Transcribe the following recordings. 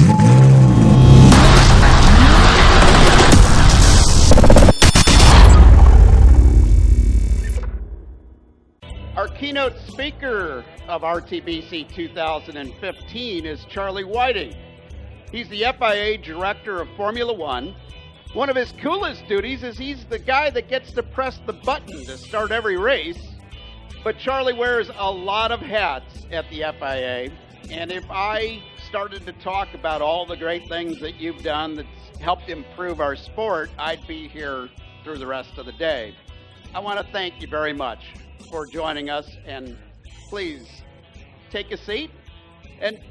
Our keynote speaker of RTBC 2015 is Charlie Whiting. He's the FIA Director of Formula One. One of his coolest duties is he's the guy that gets to press the button to start every race. But Charlie wears a lot of hats at the FIA. And if I started to talk about all the great things that you've done that's helped improve our sport, I'd be here through the rest of the day. I want to thank you very much for joining us, and please take a seat. And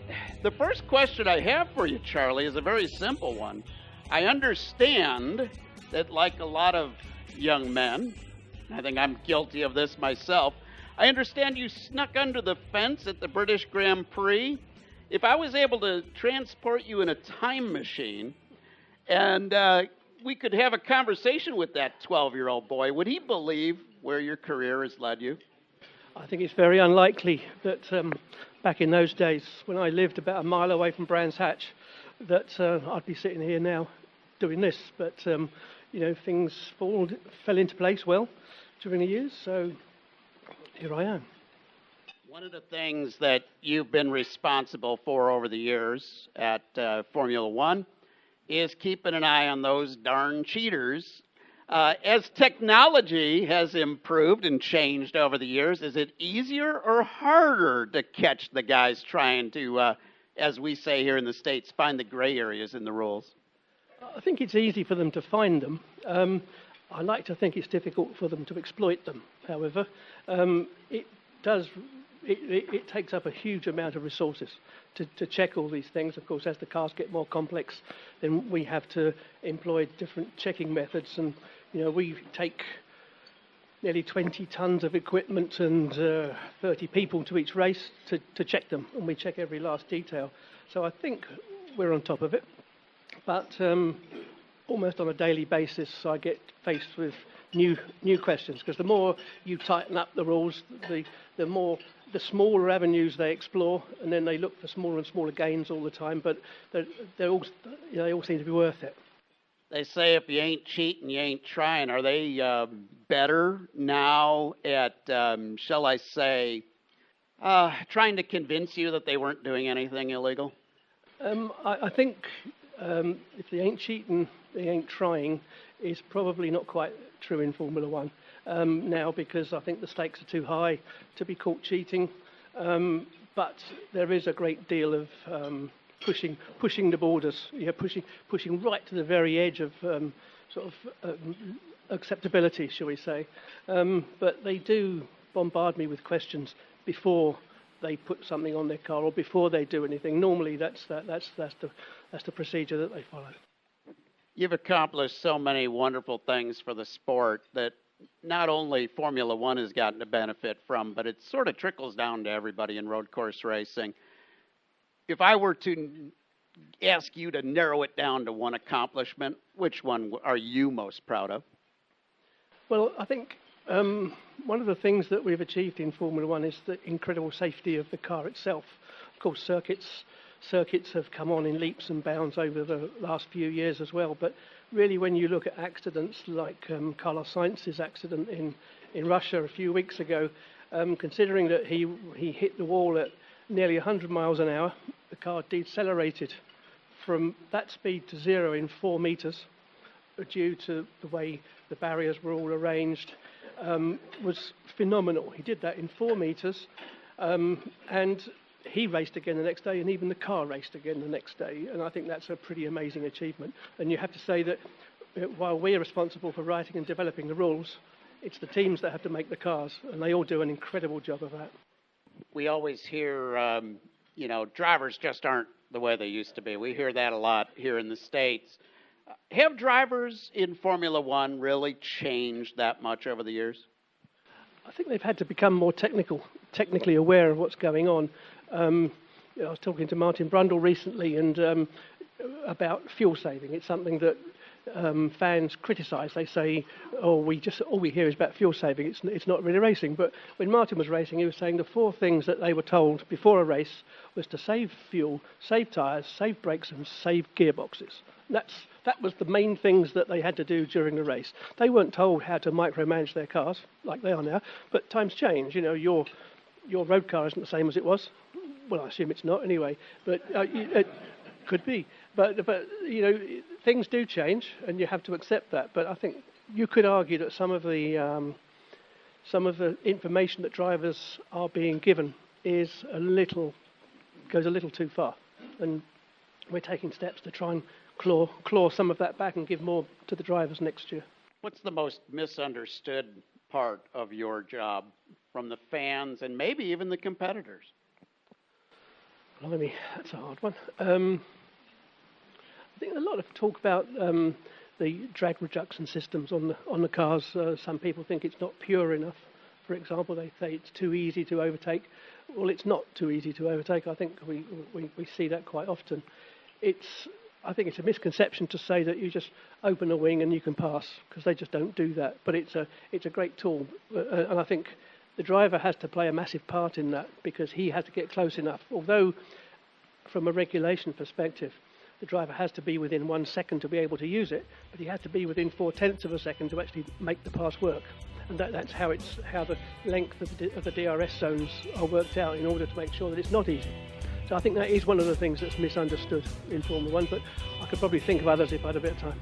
the first question I have for you, Charlie, is a very simple one. I understand that, like a lot of young men, I think I'm guilty of this myself, I understand you snuck under the fence at the British Grand Prix. If I was able to transport you in a time machine and we could have a conversation with that 12-year-old boy, would he believe where your career has led you? I think it's very unlikely that back in those days, when I lived about a mile away from Brands Hatch, that I'd be sitting here now doing this. But, things fell into place well during the years, so here I am. One of the things that you've been responsible for over the years at Formula One is keeping an eye on those darn cheaters. As technology has improved and changed over the years, is it easier or harder to catch the guys trying to, as we say here in the States, find the gray areas in the rules? I think it's easy for them to find them. I like to think it's difficult for them to exploit them, however. It takes up a huge amount of resources to check all these things. Of course, as the cars get more complex, then we have to employ different checking methods. And, we take nearly 20 tons of equipment and 30 people to each race to check them. And we check every last detail. So I think we're on top of it. But almost on a daily basis, I get faced with new questions, because the more you tighten up the rules, the smaller avenues they explore, and then they look for smaller and smaller gains all the time. But they all seem to be worth it. They say if you ain't cheating, you ain't trying. Are they better now at, shall I say, trying to convince you that they weren't doing anything illegal? I think if they ain't cheating, they ain't trying is probably not quite true in Formula One now, because I think the stakes are too high to be caught cheating. But there is a great deal of pushing the borders, pushing right to the very edge of acceptability, shall we say. But they do bombard me with questions before they put something on their car or before they do anything. Normally, that's the procedure that they follow. You've accomplished so many wonderful things for the sport that not only Formula One has gotten to benefit from, but it sort of trickles down to everybody in road course racing. If I were to ask you to narrow it down to one accomplishment, which one are you most proud of? Well, I think one of the things that we've achieved in Formula One is the incredible safety of the car itself. Of course, circuits have come on in leaps and bounds over the last few years as well. But really, when you look at accidents like Carlos Sainz's accident in Russia a few weeks ago, considering that he hit the wall at nearly 100 miles an hour, the car decelerated from that speed to zero in 4 meters due to the way the barriers were all arranged, was phenomenal. He did that in 4 meters, and he raced again the next day, and even the car raced again the next day. And I think that's a pretty amazing achievement. And you have to say that while we're responsible for writing and developing the rules, it's the teams that have to make the cars, and they all do an incredible job of that. We always hear, drivers just aren't the way they used to be. We hear that a lot here in the States. Have drivers in Formula One really changed that much over the years? I think they've had to become more technically aware of what's going on. I was talking to Martin Brundle recently and about fuel saving. It's something that fans criticise. They say, all we hear is about fuel saving. It's not really racing. But when Martin was racing, he was saying the 4 things that they were told before a race was to save fuel, save tyres, save brakes, and save gearboxes. That was the main things that they had to do during the race. They weren't told how to micromanage their cars like they are now. But times change. You know, your road car isn't the same as it was. Well, I assume it's not anyway. But it could be. But you know, things do change, and you have to accept that. But I think you could argue that some of the information that drivers are being given goes a little too far, and we're taking steps to try and claw some of that back and give more to the drivers next year. What's the most misunderstood part of your job from the fans and maybe even the competitors? Blimey, that's a hard one. I think a lot of talk about the drag reduction systems on the cars. Some people think it's not pure enough. For example, they say it's too easy to overtake. Well, it's not too easy to overtake. I think we see that quite often. I think it's a misconception to say that you just open a wing and you can pass, because they just don't do that. But it's a great tool, and I think the driver has to play a massive part in that, because he has to get close enough. Although, from a regulation perspective, the driver has to be within 1 second to be able to use it, but he has to be within 0.4 of a second to actually make the pass work. And that's how the length of the DRS zones are worked out in order to make sure that it's not easy. So I think that is one of the things that's misunderstood in Formula One, but I could probably think of others if I had a bit of time.